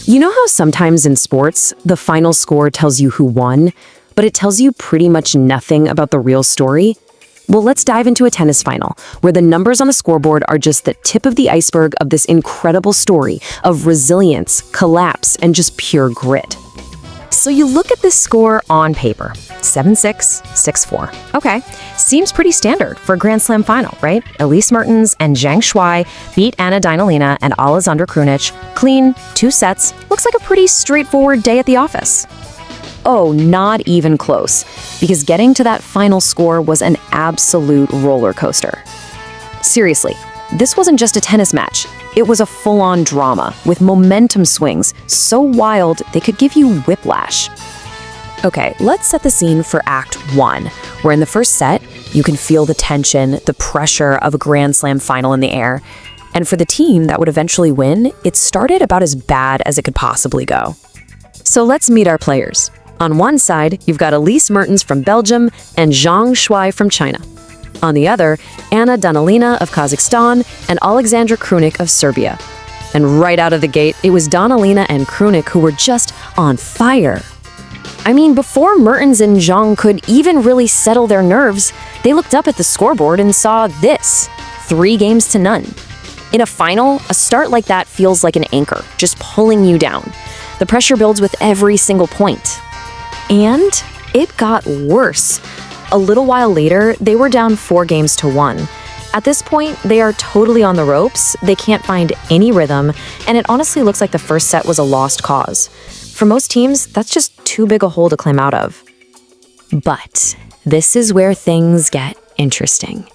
You know how sometimes in sports, the final score tells you who won, but it tells you pretty much nothing about the real story? Well, let's dive into a tennis final, where the numbers on the scoreboard are just the tip of the iceberg of this incredible story of resilience, collapse, and just pure grit. So you look at this score on paper, 7-6, 6-4. Okay, seems pretty standard for a Grand Slam final, right? Elise Mertens and Zhang Shuai beat Anna Dinalina and Alexandra Krunic. Clean, 2 sets, looks like a pretty straightforward day at the office. Oh, not even close, because getting to that final score was an absolute roller coaster. Seriously, this wasn't just a tennis match. It was a full-on drama with momentum swings so wild they could give you whiplash. Okay, let's set the scene for Act 1, where in the first set, you can feel the tension, the pressure of a Grand Slam final in the air. And for the team that would eventually win, it started about as bad as it could possibly go. So let's meet our players. On one side, you've got Elise Mertens from Belgium and Zhang Shuai from China. On the other, Anna Dinalina of Kazakhstan and Alexandra Krunic of Serbia. And right out of the gate, it was Dinalina and Krunic who were just on fire. I mean, before Mertens and Zhang could even really settle their nerves, they looked up at the scoreboard and saw this: 3-0. In a final, a start like that feels like an anchor, just pulling you down. The pressure builds with every single point. And it got worse. A little while later, they were down 4-1. At this point, they are totally on the ropes, they can't find any rhythm, and it honestly looks like the first set was a lost cause. For most teams, that's just too big a hole to climb out of. But this is where things get interesting.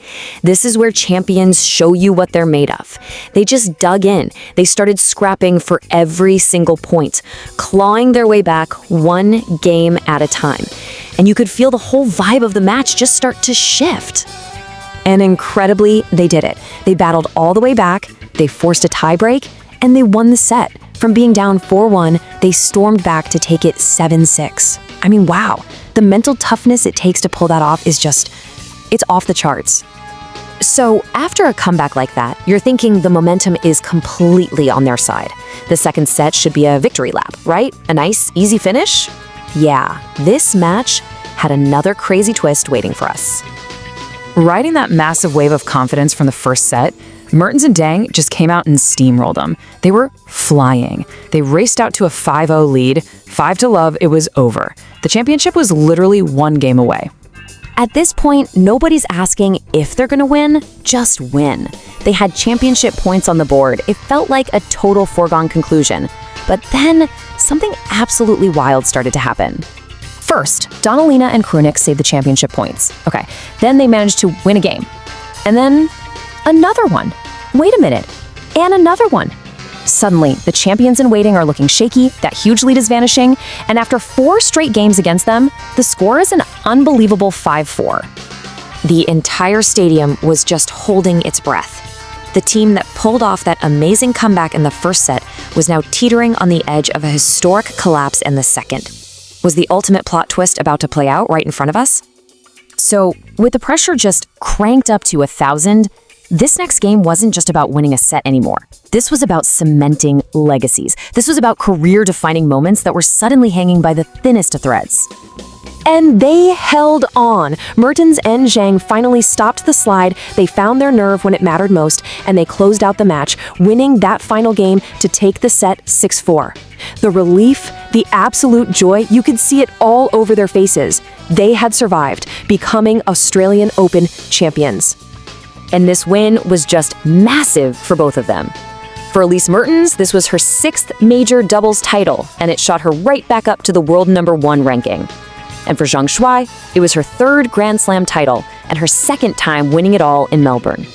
This is where champions show you what they're made of. They just dug in. They started scrapping for every single point, clawing their way back 1 game at a time. And you could feel the whole vibe of the match just start to shift. And incredibly, they did it. They battled all the way back, they forced a tiebreak, and they won the set. From being down 4-1, they stormed back to take it 7-6. I mean, wow. The mental toughness it takes to pull that off is just, it's off the charts. So after a comeback like that, you're thinking the momentum is completely on their side. The second set should be a victory lap, right? A nice, easy finish? Yeah, this match had another crazy twist waiting for us. Riding that massive wave of confidence from the first set, Mertens and Zhang just came out and steamrolled them. They were flying. They raced out to a 5-0 lead. 5-0, it was over. The championship was literally 1 game away. At this point, nobody's asking if they're gonna win, just win. They had championship points on the board. It felt like a total foregone conclusion. But then, something absolutely wild started to happen. First, Dinalina and Krunic saved the championship points. Okay, then they managed to win a game. And then, another one. Wait a minute, and another one. Suddenly, the champions in waiting are looking shaky, that huge lead is vanishing, and after 4 straight games against them, the score is an unbelievable 5-4. The entire stadium was just holding its breath. The team that pulled off that amazing comeback in the first set was now teetering on the edge of a historic collapse in the second. Was the ultimate plot twist about to play out right in front of us? So, with the pressure just cranked up to 1,000, this next game wasn't just about winning a set anymore. This was about cementing legacies. This was about career-defining moments that were suddenly hanging by the thinnest of threads. And they held on. Mertens and Zhang finally stopped the slide, they found their nerve when it mattered most, and they closed out the match, winning that final game to take the set 6-4. The relief, the absolute joy, you could see it all over their faces. They had survived, becoming Australian Open champions. And this win was just massive for both of them. For Elise Mertens, this was her 6th major doubles title, and it shot her right back up to the world #1 ranking. And for Zhang Shuai, it was her 3rd Grand Slam title and her 2nd time winning it all in Melbourne.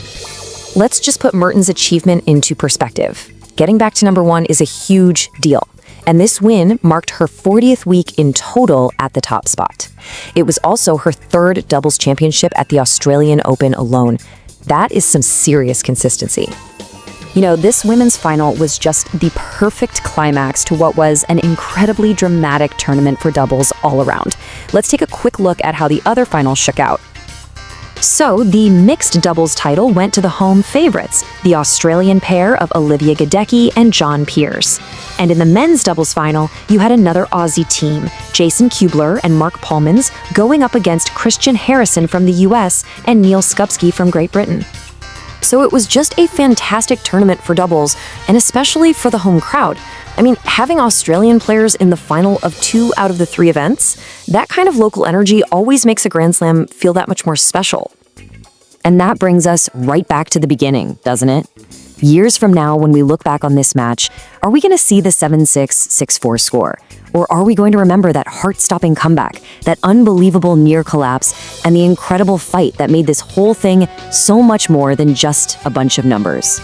Let's just put Mertens' achievement into perspective. Getting back to #1 is a huge deal, and this win marked her 40th week in total at the top spot. It was also her 3rd doubles championship at the Australian Open alone. That is some serious consistency. You know, this women's final was just the perfect climax to what was an incredibly dramatic tournament for doubles all around. Let's take a quick look at how the other finals shook out. So the mixed doubles title went to the home favorites, the Australian pair of Olivia Gadecki and John Pearce. And in the men's doubles final, you had another Aussie team, Jason Kubler and Mark Polmans, going up against Christian Harrison from the US and Neil Skupski from Great Britain. So it was just a fantastic tournament for doubles, and especially for the home crowd. I mean, having Australian players in the final of 2 out of the 3 events, that kind of local energy always makes a Grand Slam feel that much more special. And that brings us right back to the beginning, doesn't it? Years from now, when we look back on this match, are we going to see the 7-6, 6-4 score? Or are we going to remember that heart-stopping comeback, that unbelievable near collapse, and the incredible fight that made this whole thing so much more than just a bunch of numbers?